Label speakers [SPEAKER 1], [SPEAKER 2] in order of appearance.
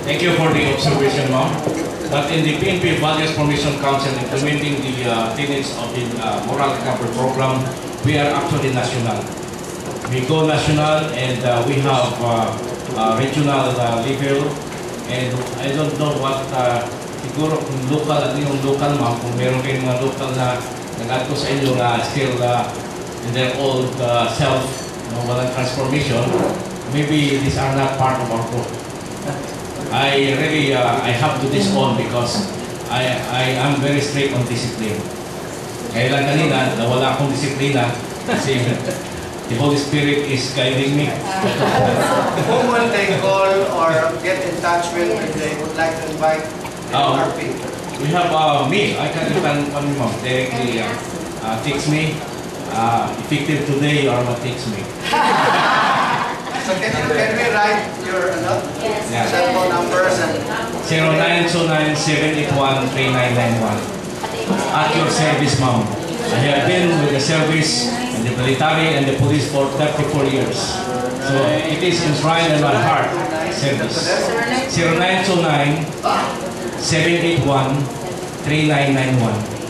[SPEAKER 1] Thank you for the observation, ma'am. But in the PNP Values Formation Council implementing the tenets of the moral recovery program, we are actually national. We go national and we have regional level, and I don't know what siguro kung local, ano yung local, ma'am, kung meron kayong mga local na nag-add ko sa inyo na still in their old self, walang transformation, maybe these are not part of our group. I really I have to disown because I am very strict on discipline. Kaya lang kanina, nawala akong disiplina kasi the Holy Spirit is guiding me.
[SPEAKER 2] Whom will they call or get in touch with if they would like to invite the RP?
[SPEAKER 1] We have me. I can directly text me. Effective today or not text me.
[SPEAKER 2] So can we write your cell phone numbers and
[SPEAKER 1] 0929-781-3991. At your service, ma'am. I have been with the service and the military and the police for 34 years. So it is enshrined in my heart, service. 0929-781-3991.